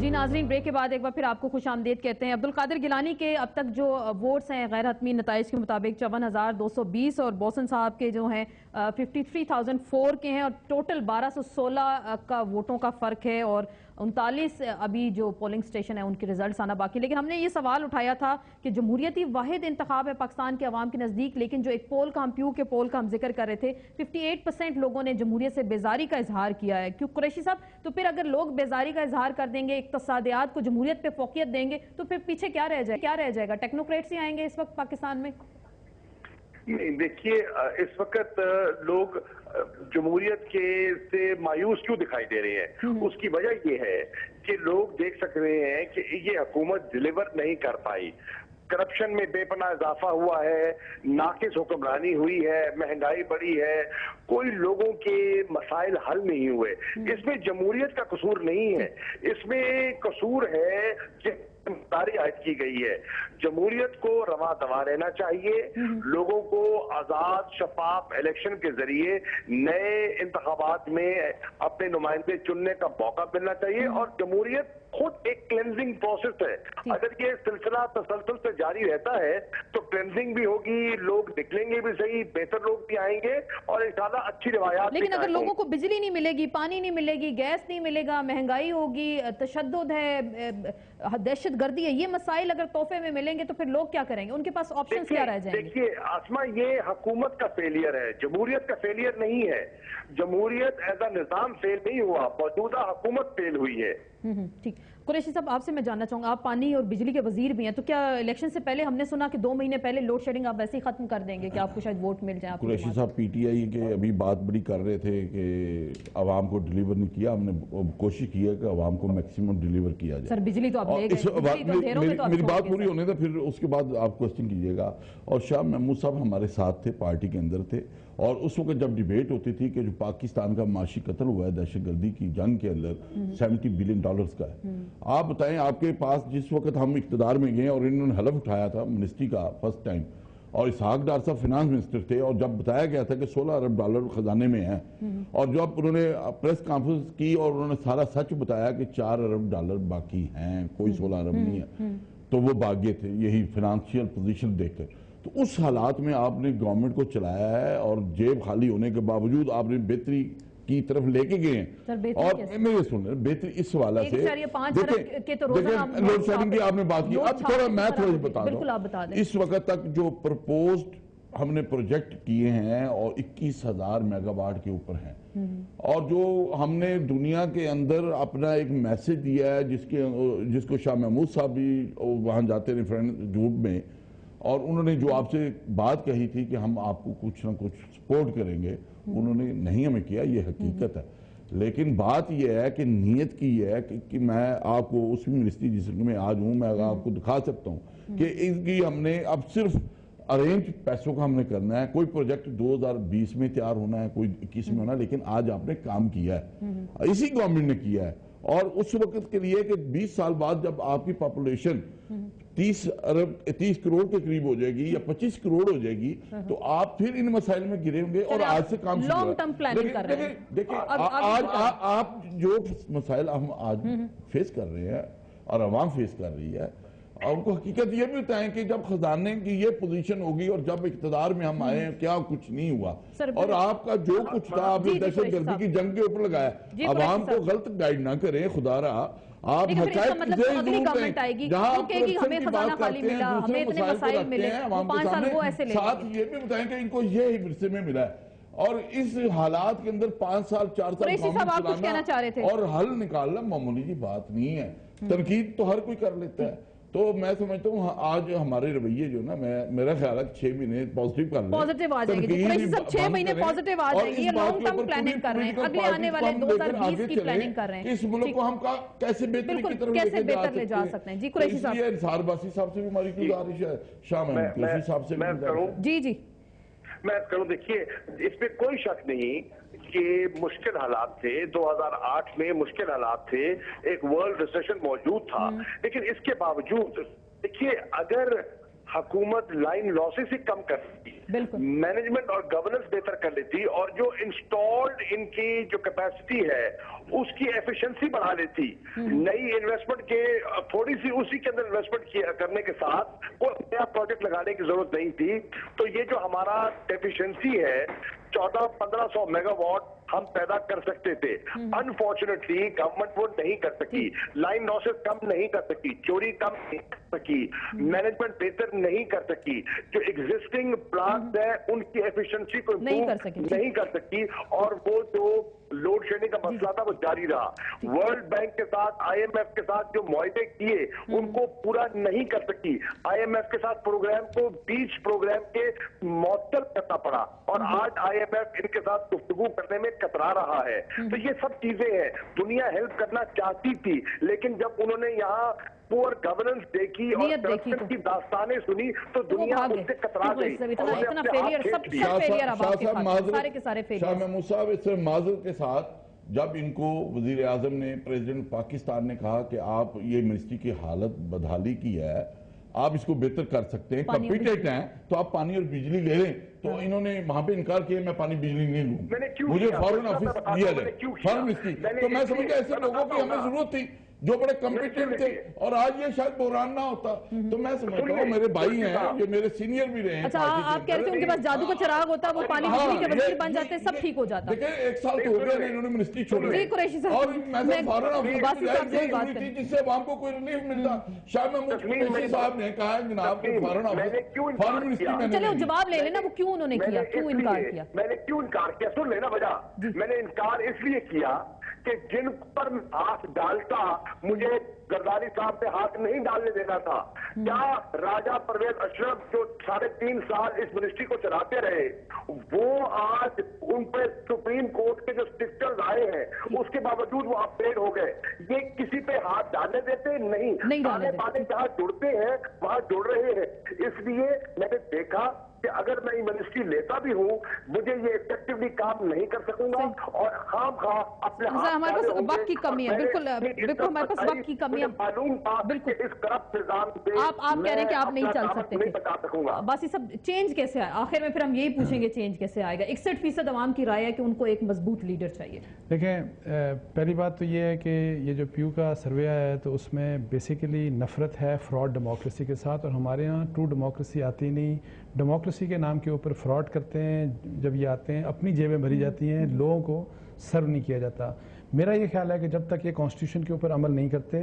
जी नाजरीन, ब्रेक के बाद एक बार फिर आपको खुश आमदीद कहते हैं। अब्दुल कादिर गिलानी के अब तक जो वोट्स हैं गैर हतमी नताइज के मुताबिक 54,220 और बोसन साहब के जो हैं 53,004 के हैं और टोटल 1216 का वोटों का फ़र्क है और 39 अभी जो पोलिंग स्टेशन है उनके रिजल्ट्स आना बाकी। लेकिन हमने ये सवाल उठाया था कि जमहूरियती वाहिद इंतखाब है पाकिस्तान के अवाम के नज़दीक, लेकिन जो एक पोल का हम प्यू के पोल का हम जिक्र कर रहे थे 58% लोगों ने जमहूरियत से बेजारी का इजहार किया है। क्यों कुरैशी साहब, तो फिर अगर लोग बेजारी का इजहार कर देंगे, इक्तसादियात को जमहूरियत पे फोकियत देंगे, तो फिर पीछे क्या रह जाएगा? टेक्नोक्रेट्स ही आएंगे इस वक्त पाकिस्तान में? देखिए, इस वक्त लोग जमहूरियत के से मायूस क्यों दिखाई दे रहे हैं? उसकी वजह ये है कि लोग देख सक रहे हैं कि ये हुकूमत डिलीवर नहीं कर पाई। करप्शन में बेपनाह इजाफा हुआ है, नाकिस हुक्मरानी हुई है, महंगाई बढ़ी है, कोई लोगों के मसाइल हल नहीं हुए। इसमें जमहूरियत का कसूर नहीं है, इसमें कसूर है कि जिम्मेदारी आयद की गई है। जमहूरियत को रवा दवा रहना चाहिए, लोगों को आजाद शफाफ इलेक्शन के जरिए नए इंतखाबात में अपने नुमाइंदे चुनने का मौका मिलना चाहिए और जमहूरियत खुद एक क्लेंजिंग प्रोसेस है। अगर ये सिलसिला तसलसल से जारी रहता है तो क्लेंजिंग भी होगी, लोग निकलेंगे भी सही, बेहतर लोग भी आएंगे और इंशाल्लाह अच्छी रिवायात। लेकिन अगर लोगों को बिजली नहीं मिलेगी, पानी नहीं मिलेगी, गैस नहीं मिलेगा, महंगाई होगी, तशद्दुद है, दहशत गर्दी है, ये मसाइल अगर तोहफे में मिलेंगे तो फिर लोग क्या करेंगे? उनके पास ऑप्शन क्या रह जाएंगे? देखिए आसमा, ये हुकूमत का फेलियर है, जमहूरियत का फेलियर नहीं है। जमहूरियत एज अ निजाम फेल नहीं हुआ, मौजूदा हुकूमत फेल हुई है। ठीक। कुरैशी साहब, आपसे मैं जानना चाहूंगा, आप पानी और बिजली के वजीर भी हैं, तो क्या इलेक्शन से पहले हमने सुना कि 2 महीने पहले लोड शेडिंग आप वैसे ही खत्म कर देंगे कि आपको शायद वोट मिल जाए? कुरैशी साहब पीटीआई के अभी बात बड़ी कर रहे थे कि आवाम को डिलीवर नहीं किया, हमने कोशिश की है कि आवाम को मैक्सिमम डिलीवर किया जाए। सर बिजली तो आप ले गए, मेरी बात पूरी होने था, फिर उसके बाद आप क्वेश्चन कीजिएगा। और शाह महमूद साहब हमारे साथ थे, पार्टी के अंदर थे, और उस वक्त जब डिबेट होती थी कि जो पाकिस्तान का माशी कत्ल हुआ है दहशतगर्दी की जंग के अंदर $70 बिलियन का है, आप बताएं आपके पास जिस वक्त हम इख्तिदार में गए और इन्होंने हलफ उठाया था मिनिस्ट्री का फर्स्ट टाइम, और इसहाक डार साहब फाइनेंस मिनिस्टर थे, और जब बताया गया था कि $16 अरब खजाने में है, और जब उन्होंने प्रेस कॉन्फ्रेंस की और उन्होंने सारा सच बताया कि $4 अरब बाकी हैं, कोई 16 अरब नहीं है, तो वो भागे थे यही फाइनेंशियल पोजीशन देखकर। तो उस हालात में आपने गवर्नमेंट को चलाया है और जेब खाली होने के बावजूद आपने बेहतरी की तरफ लेके गए हैं। और मेरे सुन बेहतरी इस हवाला से लोड शेडिंग की आपने बात की, अब थोड़ा मैं थोड़ा बता दूं, इस वक्त तक जो प्रपोज्ड हमने प्रोजेक्ट किए हैं और 21,000 मेगावाट के ऊपर हैं, और जो हमने दुनिया के अंदर अपना एक मैसेज दिया है जिसको शाह महमूद साहब भी वहां जाते रहे फ्रेंड ग्रुप में, और उन्होंने जो आपसे बात कही थी कि हम आपको कुछ ना कुछ सपोर्ट करेंगे, उन्होंने नहीं हमें किया, ये हकीकत है। लेकिन बात यह है कि नीयत की है कि मैं आपको उस मिनिस्ट्री जिसमें मैं आज हूं, मैं आपको दिखा सकता हूं कि इसकी हमने अब सिर्फ अरेंज पैसों का हमने करना है। कोई प्रोजेक्ट 2020 में तैयार होना है, कोई 21 में होना है, लेकिन आज आपने काम किया है, इसी गवर्नमेंट ने किया है। और उस वक्त के लिए कि 20 साल बाद जब आपकी पॉपुलेशन 30 करोड़ के करीब हो जाएगी या 25 करोड़ हो जाएगी, तो आप फिर इन मसाइल में गिरे होंगे और आज से काम लॉन्ग टर्म प्लानिंग कर रहे हैं। देखिए आज आप जो मसाइल हम आज फेस कर रहे हैं और आवाम फेस कर रही है, और उनको हकीकत ये भी बताएं कि जब खजाने की ये पोजीशन होगी और जब इख्तिदार में हम आए क्या कुछ नहीं हुआ, और आपका जो कुछ था आपने दहशतगर्दी की जंग के ऊपर लगाया, आवाम को गलत गाइड ना करें खुदारा। आप साथ ये भी बताएं कि इनको ये विरसे में मिला है, और इस हालात के अंदर 5 साल 4 साल और हल निकालना मामूली की बात नहीं है। तनकीद तो हर कोई कर लेता है, तो मैं समझता हूँ आज हमारे रवैये जो ना, मेरा ख्याल है 6 महीने पॉजिटिव कर पॉजिटिव आ जाएंगे, 6 महीने पॉजिटिव आ जाएंगे, लॉन्ग टर्म प्लानिंग कर रहे हैं, अगले आने वाले 2020 की प्लानिंग कर रहे हैं, इस मुल्क को हम कैसे बेहतर की तरफ ले जा सकते हैं। जी कुरैशी साहब, सारबासी साहब से भी हमारी गुजारिश है, शामिल कुरैशी साहब से भी जी मैं करूं। देखिए इसमें कोई शक नहीं कि मुश्किल हालात थे, 2008 में मुश्किल हालात थे, एक वर्ल्ड रिसेशन मौजूद था, लेकिन इसके बावजूद देखिए अगर हुकूमत लाइन लॉसेस ही कम कर सकती, मैनेजमेंट और गवर्नेंस बेहतर कर लेती, और जो इंस्टॉल्ड इनकी जो कैपेसिटी है उसकी एफिशिएंसी बढ़ा लेती। नई इन्वेस्टमेंट के थोड़ी सी उसी के अंदर इन्वेस्टमेंट करने के साथ कोई नया प्रोजेक्ट लगाने की जरूरत नहीं थी। तो ये जो हमारा एफिशिएंसी है 1400-1500 मेगावाट हम पैदा कर सकते थे। अनफॉर्चुनेटली गवर्नमेंट वो नहीं कर सकी, लाइन लॉसेस कम नहीं कर सकी, चोरी कम नहीं कर सकी, मैनेजमेंट बेहतर नहीं कर सकी, जो एग्जिस्टिंग प्लांट है उनकी एफिशिएंसी को नहीं कर सकी, और वो जो लोड शेडिंग का मसला था वो जारी रहा। वर्ल्ड बैंक के साथ, IMF के साथ जो मुआहदे किए उनको पूरा नहीं कर सकी। IMF के साथ प्रोग्राम को बीच प्रोग्राम के मअतल करना पड़ा, और आज IMF इनके साथ गुफ्तगू करने में कतरा रहा है। तो ये सब चीजें हैं। दुनिया हेल्प करना चाहती थी, लेकिन जब उन्होंने यहाँ पुअर गवर्नेंस देखी और करप्शन की दास्तानें सुनी तो दुनिया उससे कतरा गई। शाह महमूद साहब, इससे माजरत के साथ जब इनको वजीर आजम ने, प्रेसिडेंट पाकिस्तान ने कहा कि आप ये मिनिस्ट्री की हालत बदहाली की है, आप इसको बेहतर कर सकते हैं, कॉम्पिटेंट हैं, तो आप पानी और बिजली ले लें, तो इन्होंने वहां पे इनकार किया मैं पानी बिजली नहीं लूं, मुझे फॉरेन ऑफिस दिया जाए, फॉरेन मिनिस्ट्री। तो मैं समझता ऐसे लोगों की हमें जरूरत थी जो बड़े कॉम्पिटेंट थे, और आज ये शायद बहरान ना होता। तो मैं समझता हूँ मेरे भाई हैं, ये मेरे सीनियर भी रहे हैं। अच्छा, आप कह रहे थे उनके पास जादू का चिराग होता, वो पानी बिजली के वजीर बन जाते, सब ठीक हो जाता। देखिए 1 साल तो हो गया इन्होंने मिनिस्ट्री छोड़ी, और मैं फॉरेन ऑफिस जिससे आवाम को कोई रिलीफ मिलता। शाह महमूद कुरैशी साहब ने कहा जनाब फॉरेन मिनिस्ट्री। चलो जवाब ले लेना, वो क्यों उन्होंने किया, क्यों इनकार किया? मैंने क्यों इनकार किया, सुन लेना वजह। मैंने इनकार इसलिए किया कि जिन पर हाथ डालता मुझे जरदारी साहब पे हाथ नहीं डालने देना था। क्या राजा परवेज अशरफ जो 3.5 साल इस मिनिस्ट्री को चलाते रहे, वो आज उन पे सुप्रीम कोर्ट के जो स्ट्रिक्चर्स आए हैं उसके बावजूद वो अपग्रेड हो गए? ये किसी पे हाथ डालने देते नहीं डालने पाने जहां जुड़ते हैं वहां जुड़ रहे हैं। इसलिए मैंने देखा कि अगर मैं मिनिस्ट्री लेता भी हूँ मुझे ये इफेक्टिवली काम नहीं कर सकूंगा, और अपने हमारे पास वक्त की कमी है। बिल्कुल हमारे पास वक्त की कमी है। मालूम था बिल्कुल इस करप्ट निजाम से आप कह रहे हैं कि आप नहीं चल सकते नहीं बता सकूंगा। बस ये सब चेंज कैसे आए? आखिर में फिर हम यही पूछेंगे चेंज कैसे आएगा। 61% अवाम की राय है कि उनको एक मजबूत लीडर चाहिए। देखें, पहली बात तो ये है कि ये जो प्यू का सर्वे है तो उसमें बेसिकली नफरत है फ्रॉड डेमोक्रेसी के साथ, और हमारे यहाँ ट्रू डेमोक्रेसी आती नहीं। डेमोक्रेसी के नाम के ऊपर फ्रॉड करते हैं, जब ये आते हैं अपनी जेबें भरी जाती हैं, लोगों को सर्व नहीं किया जाता। मेरा ये ख्याल है कि जब तक ये कॉन्स्टिट्यूशन के ऊपर अमल नहीं करते,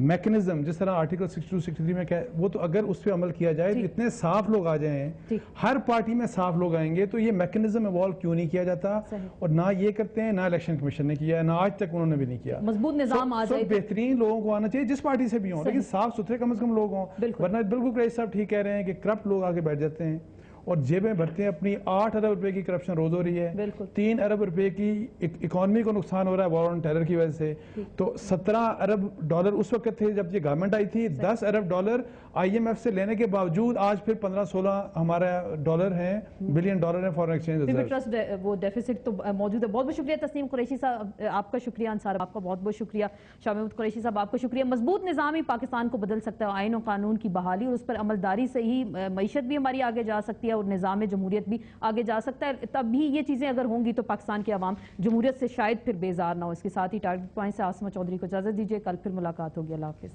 मैकेनिज्म जिस तरह आर्टिकल 62-63 में क्या है, वो तो अगर उस पर अमल किया जाए तो इतने साफ लोग आ जाएं, हर पार्टी में साफ लोग आएंगे, तो ये मैकेनिज्म इवॉल्व क्यों नहीं किया जाता? और ना ये करते हैं, ना इलेक्शन कमीशन ने किया है, ना आज तक उन्होंने भी नहीं किया। मजबूत निजाम आ जाए, बेहतरीन लोगों को आना चाहिए जिस पार्टी से भी हो, लेकिन साफ सुथरे कम से कम लोग हों। वरना बिल्कुल कुरैशी साहब ठीक कह रहे हैं कि करप्ट लोग आके बैठ जाते हैं और जेबें भरते हैं अपनी। 8 अरब रुपए की करप्शन रोज हो रही है, 3 अरब रुपए की इकोनॉमी को नुकसान हो रहा है वॉर ऑन टेरर की वजह से। तो 17 अरब डॉलर उस वक्त थे जब ये गवर्नमेंट आई थी, 10 अरब डॉलर IMF से लेने के बावजूद आज फिर 15-16 हमारा डॉलर है, बिलियन डॉलर है फॉरेन एक्सचेंज रिजर्व। वो डेफिसिट तो मौजूद है। बहुत बहुत शुक्रिया तस्नीम कुरैशी साहब, आपका शुक्रिया। अंसार आपका बहुत बहुत शुक्रिया। शाह महमूद कुरैशी साहब आपका शुक्रिया। मजबूत निज़ाम ही पाकिस्तान को बदल सकता है। आइन और कानून की बहाली और उस पर अमलदारी से ही मईशत भी हमारी आगे जा सकती है और निज़ाम जमहूरियत भी आगे जा सकता है। तब भी ये चीज़ें अगर होंगी तो पाकिस्तान के अवाम जमहूरियत से शायद फिर बेजार ना हो। इसके साथ ही टारगेट पॉइंट से आसमा चौधरी को इजाज़त दीजिए। कल फिर मुलाकात होगी। अल्लाह हाफिज़।